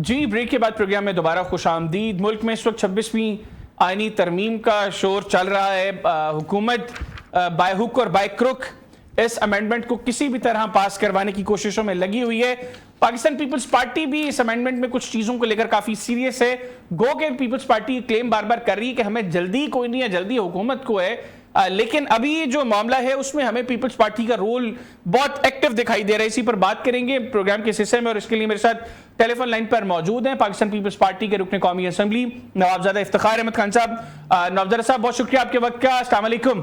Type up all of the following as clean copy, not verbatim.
جی break کے بعد programme میں دوبارہ خوش آمدید۔ ملک میں اس وقت 26ویں آئینی ترمیم کا شور چل رہا ہے۔ حکومت بائی ہک اور بائی کروک اس امینڈمنٹ کو کسی بھی طرح پاس کروانے کی کوششوں میں لگی ہوئی ہے۔ پاکستان پیپلز پارٹی بھی اس امینڈمنٹ میں کچھ چیزوں کو لے کر کافی سیریس ہے۔ گو کہ پیپلز پارٹی کلیم بار بار کر رہی ہے کہ ہمیں جلدی کوئی نہیں ہے، جلدی حکومت کو ہے، لیکن ابھی جو معاملہ ہے اس میں ہمیں پیپلز پارٹی کا رول بہت ایکٹیو دکھائی دے رہا ہے۔ اسی پر بات کریں گے پروگرام کے حصے میں، اور اس کے لیے میرے ساتھ ٹیلی فون لائن پر موجود ہیں پاکستان پیپلز پارٹی کے رکن قومی اسمبلی نوابزادہ افتخار احمد خان صاحب۔ نوابزادہ صاحب بہت شکریہ آپ کے وقت کا۔ السلام علیکم۔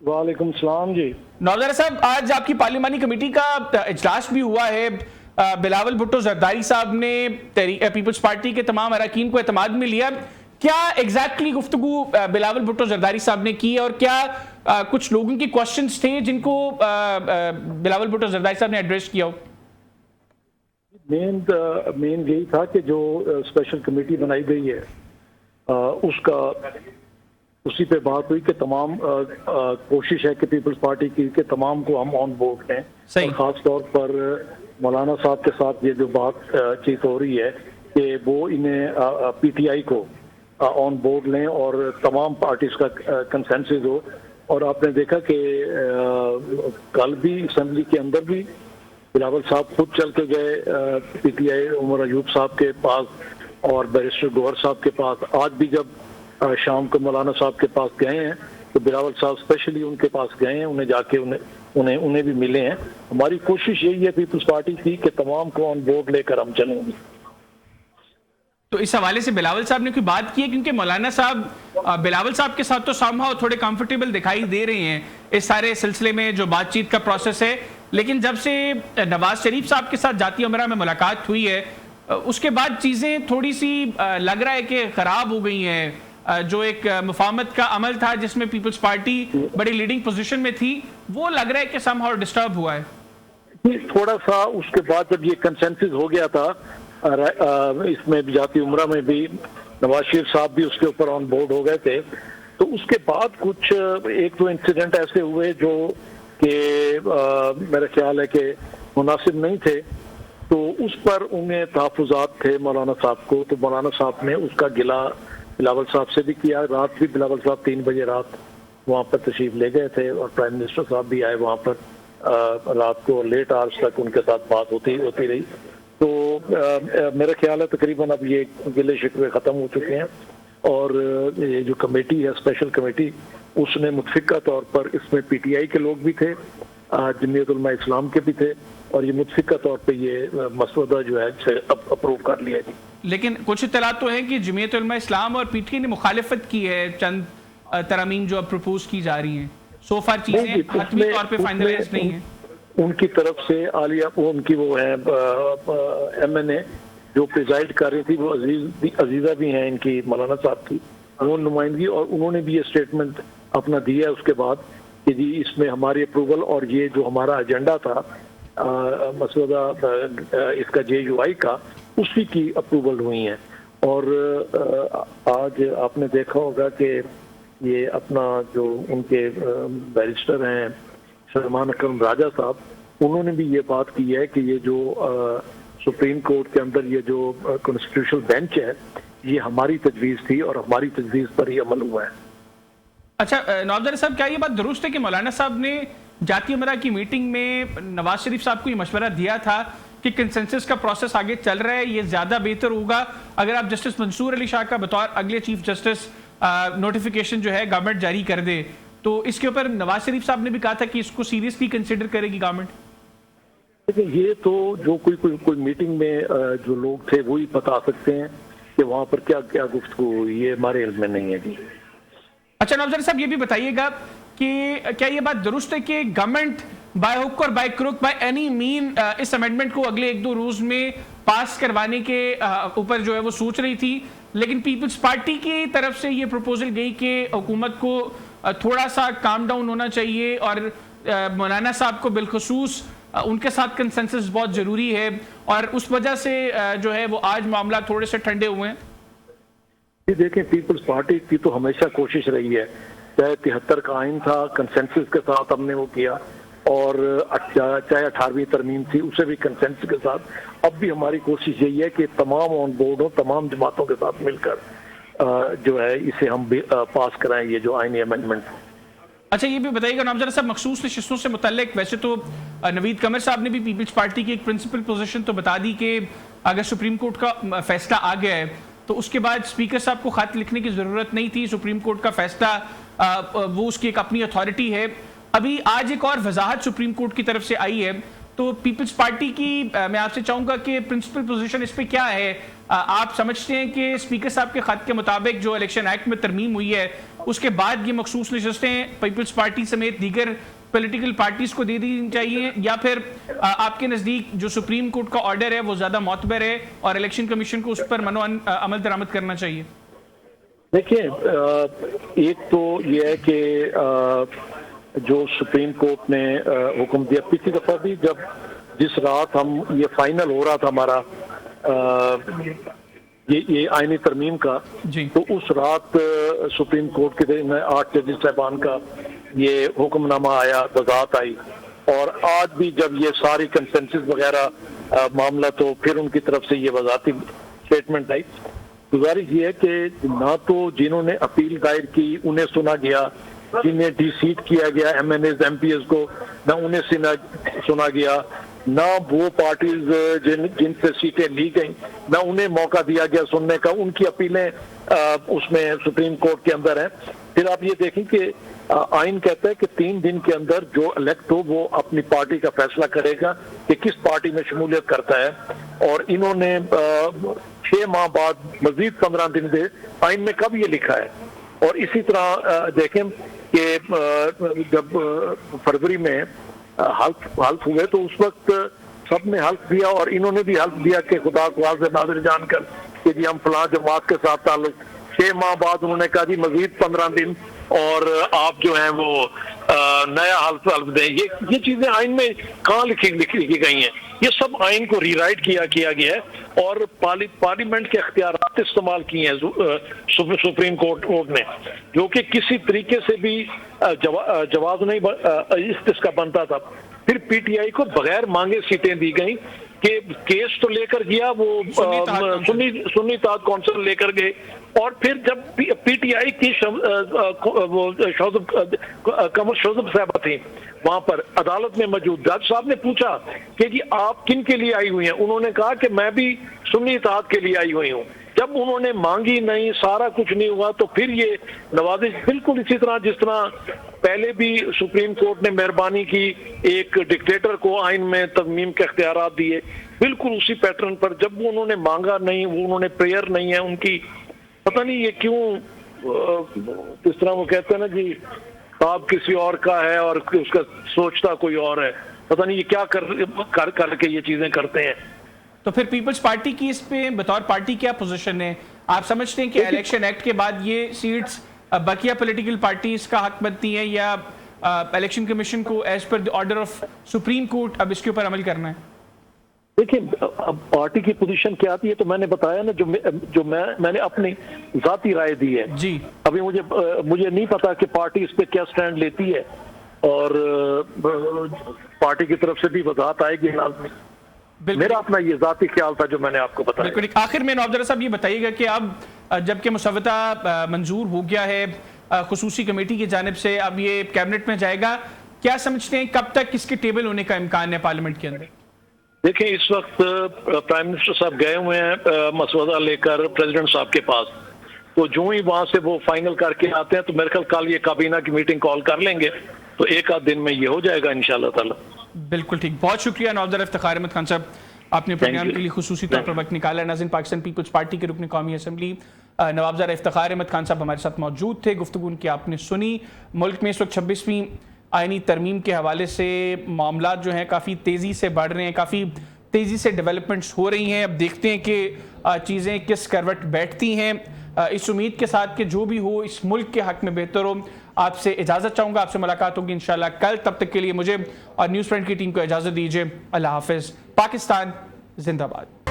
وعلیکم السلام جی۔ نوابزادہ صاحب، آج آپ کی پارلیمانی کمیٹی کا اجلاس بھی ہوا ہے۔ بلاول بھٹو زرداری صاحب نے پیپلز پارٹی کے تمام اراکین کو اعتماد میں لیا۔ کیا ایگزیکٹلی گفتگو بلاول بھٹو زرداری صاحب نے کی، اور کیا کچھ لوگوں کی کوشچنز تھے جن کو بلاول بھٹو زرداری صاحب نے ایڈریس کیا ہو؟ مین یہی تھا کہ جو اسپیشل کمیٹی بنائی گئی ہے اسی پہ بات ہوئی کہ تمام کوشش ہے کہ پیپلز پارٹی کی کہ تمام کو ہم آن بورڈ لیں، اور خاص طور پر مولانا صاحب کے ساتھ یہ جو بات چیت ہو رہی ہے کہ وہ انہیں پی ٹی آئی کو آن بورڈ لیں اور تمام پارٹیز کا کنسنسس ہو۔ اور آپ نے دیکھا کہ کل بھی اسمبلی کے اندر بھی بلاول صاحب خود چل کے گئے P T I Omar Ayub صاحب کے پاس اور بیرسٹر گوہر صاحب کے پاس۔ آج بھی جب شام کو مولانا صاحب کے پاس گئے ہیں تو بلاول صاحب اسپیشلی ان کے پاس گئے ہیں، انہیں جا کے انہیں بھی ملے ہیں۔ ہماری کوشش یہی ہے پیپلز پارٹی کی کہ تمام کو آن بورڈ لے کر ہم چلیں گے۔ تو اس حوالے سے بلاول صاحب نے کوئی بات کی ہے؟ کیونکہ مولانا صاحب بلاول صاحب کے ساتھ تو سامہاؤ تھوڑے کمفرٹیبل دکھائی دے رہے ہیں اس سارے سلسلے میں جو بات چیت کا پروسیس ہے، لیکن جب سے نواز شریف صاحب کے ساتھ ذاتی امرہ میں ملاقات ہوئی ہے اس کے بعد چیزیں تھوڑی سی لگ رہا ہے کہ خراب ہو گئی ہیں۔ جو ایک مفاہمت کا عمل تھا جس میں پیپلز پارٹی بڑی لیڈنگ پوزیشن میں تھی، وہ لگ رہا ہے کہ سم ہاؤ ڈسٹرب ہوا ہے۔ تھوڑا سا اس کے بعد جب یہ کنسنسس ہو گیا تھا اس میں ذاتی عمرہ میں بھی نواز شریف صاحب بھی اس کے اوپر آن بورڈ ہو گئے تھے، تو اس کے بعد کچھ ایک دو انسیڈنٹ ایسے ہوئے جو کہ میرا خیال ہے کہ مناسب نہیں تھے، تو اس پر انہیں تحفظات تھے مولانا صاحب کو۔ تو مولانا صاحب نے اس کا گلہ بلاول صاحب سے بھی کیا۔ رات بھی بلاول صاحب 3 بجے رات وہاں پر تشریف لے گئے تھے، اور پرائم منسٹر صاحب بھی آئے وہاں پر رات کو لیٹ آورز تک ان کے ساتھ بات ہوتی رہی۔ تو میرا خیال ہے تقریباً اب یہ گلے شکوے ختم ہو چکے ہیں، اور یہ جو کمیٹی ہے اسپیشل کمیٹی اس نے متفقہ طور پر اس میں پی ٹی آئی کے لوگ بھی تھے، جمعیت علماء اسلام کے بھی تھے، اور یہ متفقہ طور پہ یہ مسودہ جو ہے اپروو کر لیا ہے۔ لیکن کچھ اطلاعات تو ہیں کہ جمعیت علماء اسلام اور پی ٹی آئی نے مخالفت کی ہے چند ترامیم جو اب پروپوز کی جا رہی ہیں۔ سو فار چیزیں حتمی طور پہ فائنلائز نہیں ہیں۔ ان کی طرف سے عالیہ ان کی وہ ہیں ایم این اے جو پریزائڈ کر رہی تھی، وہ عزیزہ بھی ہیں ان کی مولانا صاحب کی، وہ نمائندگی، اور انہوں نے بھی یہ اسٹیٹمنٹ اپنا دیا ہے اس کے بعد کہ جی اس میں ہماری اپروول اور یہ جو ہمارا ایجنڈا تھا مسودہ اس کا جے یو آئی کا، اسی کی اپروول ہوئی ہیں۔ اور آج آپ نے دیکھا ہوگا کہ یہ اپنا جو ان کے بیرسٹر ہیں سلمان اکرم راجہ صاحب، انہوں نے بھی یہ بات کی ہے کہ یہ جو سپریم کورٹ کے اندر یہ جو کانسٹیٹیوشنل بینچ ہے یہ ہماری تجویز تھی اور ہماری تجویز پر ہی عمل ہوا ہے۔ اچھا نوابزادہ صاحب، کیا یہ بات درست ہے کہ مولانا صاحب نے ذاتی امرہ کی میٹنگ میں نواز شریف صاحب کو یہ مشورہ دیا تھا کہ کنسنسس کا پروسیس آگے چل رہا ہے، یہ زیادہ بہتر ہوگا اگر آپ جسٹس منصور علی شاہ کا بطور اگلے چیف جسٹس نوٹیفیکیشن جو ہے گورنمنٹ جاری کر دے؟ تو اس کے اوپر نواز شریف صاحب نے بھی کہا تھا کہ اس کو سیریسلی کنسیڈر کرے گی گورنمنٹ۔ لیکن یہ تو جو کوئی میٹنگ میں جو لوگ تھے وہی بتا سکتے ہیں کہ وہاں پر کیا کیا گفتگو ہوئی، یہ ہمارے علم میں نہیں ہے جی۔ اچھا نوابزادہ صاحب، یہ بھی بتائیے گا کہ کیا یہ بات درست ہے کہ گورنمنٹ بائی ہک اور by crook by any mean اس امینڈمنٹ کو اگلے 1-2 روز میں پاس کروانے کے اوپر جو ہے وہ سوچ رہی تھی، لیکن پیپلز پارٹی کی طرف سے یہ پروپوزل گئی کہ حکومت کو تھوڑا سا کام ڈاؤن ہونا چاہیے، اور مولانا صاحب کو بالخصوص ان کے ساتھ کنسنسس بہت ضروری ہے، اور اس وجہ سے جو ہے وہ آج معاملات تھوڑے سے ٹھنڈے ہوئے ہیں؟ دیکھیں پیپلز پارٹی کی تو ہمیشہ کوشش رہی ہے، چاہے 73 کا آئین تھا کنسنسس کے ساتھ ہم نے وہ کیا، اور چاہے 18ویں ترمیم تھی اسے بھی کنسنسس کے ساتھ. اب بھی ہماری کوشش یہی ہے کہ تمام آن بورڈ ہوں, تمام جماعتوں کے ساتھ مل کر جو ہے اسے ہم پاس کرائیں یہ جو آئینی امینڈمنٹ. اچھا یہ بھی بتائیے گا نامزدہ صاحب, مخصوص نشستوں سے متعلق ویسے تو نوید قمر صاحب نے بھی پیپلز پارٹی کی ایک پرنسپل پوزیشن تو بتا دی کہ اگر سپریم کورٹ کا فیصلہ آ گیا ہے تو اس کے بعد اسپیکر صاحب کو خط لکھنے کی ضرورت نہیں تھی, سپریم کورٹ کا فیصلہ وہ اس کی ایک اپنی اتھارٹی ہے. ابھی آج ایک اور وضاحت سپریم کورٹ کی طرف سے آئی ہے, تو پیپلز پارٹی کی میں آپ سے چاہوں گا کہ پرنسپل پوزیشن اس پہ کیا ہے؟ آپ سمجھتے ہیں کہ اسپیکر صاحب کے خط کے مطابق جو الیکشن ایکٹ میں ترمیم ہوئی ہے اس کے بعد یہ مخصوص نشستیں پیپلز پارٹی سمیت دیگر پولیٹیکل پارٹیز کو دے دی چاہیے, یا پھر آپ کے نزدیک جو سپریم کورٹ کا آرڈر ہے وہ زیادہ معتبر ہے اور الیکشن کمیشن کو اس پر عمل درآمد کرنا چاہیے؟ دیکھیں, ایک تو یہ ہے کہ جو سپریم کورٹ نے حکم دیا پچھلی دفعہ بھی, جس رات ہم یہ فائنل ہو رہا تھا ہمارا یہ آئینی ترمیم کا, تو اس رات سپریم کورٹ کے 8 ججز صاحبان کا یہ حکم نامہ آیا, وضاحت آئی, اور آج بھی جب یہ ساری کنسنسس وغیرہ معاملہ تو پھر ان کی طرف سے یہ وضاحتی اسٹیٹمنٹ آئی. گزارش یہ ہے کہ نہ تو جنہوں نے اپیل دائر کی انہیں سنا گیا, جنہیں ڈی سیٹ کیا گیا MNAs MPAs کو نہ انہیں سنا گیا, نہ وہ پارٹیز جن سے سیٹیں لی گئیں نہ انہیں موقع دیا گیا سننے کا, ان کی اپیلیں اس میں سپریم کورٹ کے اندر ہیں. پھر آپ یہ دیکھیں کہ آئین کہتا ہے کہ 3 دن کے اندر جو الیکٹ ہو وہ اپنی پارٹی کا فیصلہ کرے گا کہ کس پارٹی میں شمولیت کرتا ہے, اور انہوں نے 6 ماہ بعد مزید 15 دن دے آئین میں کب یہ لکھا ہے. اور اسی طرح دیکھیں کہ جب فروری میں حلف ہوئے تو اس وقت سب نے حلف دیا, اور انہوں نے بھی حلف دیا کہ خدا کو واضح ناظر جان کر کہ جی ہم فلاں جماعت کے ساتھ تعلق. 6 ماہ بعد انہوں نے کہا جی مزید 15 دن اور آپ جو ہیں وہ نیا حلف دیں. یہ چیزیں آئین میں کہاں لکھی گئی ہیں؟ یہ سب آئین کو ری رائٹ کیا گیا ہے, اور پارلیمنٹ کے اختیارات استعمال کیے ہیں سپریم کورٹ نے, جو کہ کسی طریقے سے بھی جواز نہیں اس کا بنتا تھا. پھر پی ٹی آئی کو بغیر مانگے سیٹیں دی گئیں کہ کیس تو لے کر گیا وہ سنی اتحاد کونسل لے کر گئے, اور پھر جب پی ٹی آئی کی قمر شوذب صاحبہ تھیں وہاں پر عدالت میں موجود, جج صاحب نے پوچھا کہ جی آپ کن کے لیے آئی ہوئی ہیں؟ انہوں نے کہا کہ میں بھی سنی اتحاد کے لیے آئی ہوئی ہوں. جب انہوں نے مانگی نہیں, سارا کچھ نہیں ہوا, تو پھر یہ نوازش بالکل اسی طرح جس طرح پہلے بھی سپریم کورٹ نے مہربانی کی ایک ڈکٹیٹر کو آئین میں ترمیم کے اختیارات دیے, بالکل اسی پیٹرن پر جب وہ انہوں نے مانگا نہیں, وہ انہوں نے پریئر نہیں ہے ان کی, پتہ نہیں یہ کیوں جس طرح وہ کہتے ہیں نا جی خواب کسی اور کا ہے اور اس کا سوچتا کوئی اور ہے, پتہ نہیں یہ کیا کر کے یہ چیزیں کرتے ہیں. تو پھر پیپلز پارٹی کی اس پہ بطور پارٹی کیا پوزیشن ہے؟ آپ سمجھتے ہیں کہ الیکشن ایکٹ کے بعد یہ سیٹس بقیہ پولیٹیکل پارٹیز کا حق بنتی ہیں, یا الیکشن کمیشن کو as per order of supreme court اب اس کے اوپر عمل کرنا ہے؟ دیکھیں اب پارٹی کی پوزیشن کیا آتی ہے تو میں نے بتایا نا, جو میں نے اپنی ذاتی رائے دی ہے. جی ابھی مجھے نہیں پتا کہ پارٹی اس پہ کیا سٹینڈ لیتی ہے, اور پارٹی کی طرف سے بھی وضاحت آئے گی لازمی. میرا اپنا یہ ذاتی خیال تھا جو میں نے آپ کو بتایا. بالکل. آخر میں نواب صاحب یہ بتائیے گا کہ اب جبکہ مسودہ منظور ہو گیا ہے خصوصی کمیٹی کی جانب سے, اب یہ کیبنٹ میں جائے گا, کیا سمجھتے ہیں کب تک اس کے ٹیبل ہونے کا امکان ہے پارلیمنٹ کے اندر؟ دیکھیں اس وقت پرائم منسٹر صاحب گئے ہوئے ہیں مسودہ لے کر پریزیڈنٹ صاحب کے پاس, تو جو ہی وہاں سے وہ فائنل کر کے آتے ہیں تو میرے خیال کل یہ کابینہ کی میٹنگ کال کر لیں گے, تو ایک آدھ دن میں یہ ہو جائے گا انشاءاللہ تعالی. بالکل ٹھیک, بہت شکریہ نواب افتخار احمد خان صاحب, آپ نے پروگرام کے لیے خصوصی طور پر وقت نکالا. ناظرین, پاکستان پیپلز پارٹی کے رکن قومی اسمبلی نواب افتخار احمد خان صاحب ہمارے ساتھ موجود تھے. گفتگو ان کی آپ نے سنی. ملک میں اس وقت 26ویں آئینی ترمیم کے حوالے سے معاملات جو ہیں کافی تیزی سے بڑھ رہے ہیں, کافی تیزی سے ڈیولپمنٹس ہو رہی ہیں. اب دیکھتے ہیں کہ چیزیں کس کروٹ بیٹھتی ہیں, اس امید کے ساتھ کہ جو بھی ہو اس ملک کے حق میں بہتر ہو. آپ سے اجازت چاہوں گا, آپ سے ملاقات ہوگی انشاءاللہ کل. تب تک کے لیے مجھے اور نیوز فرنٹ کی ٹیم کو اجازت دیجیے. اللہ حافظ. پاکستان زندہ باد.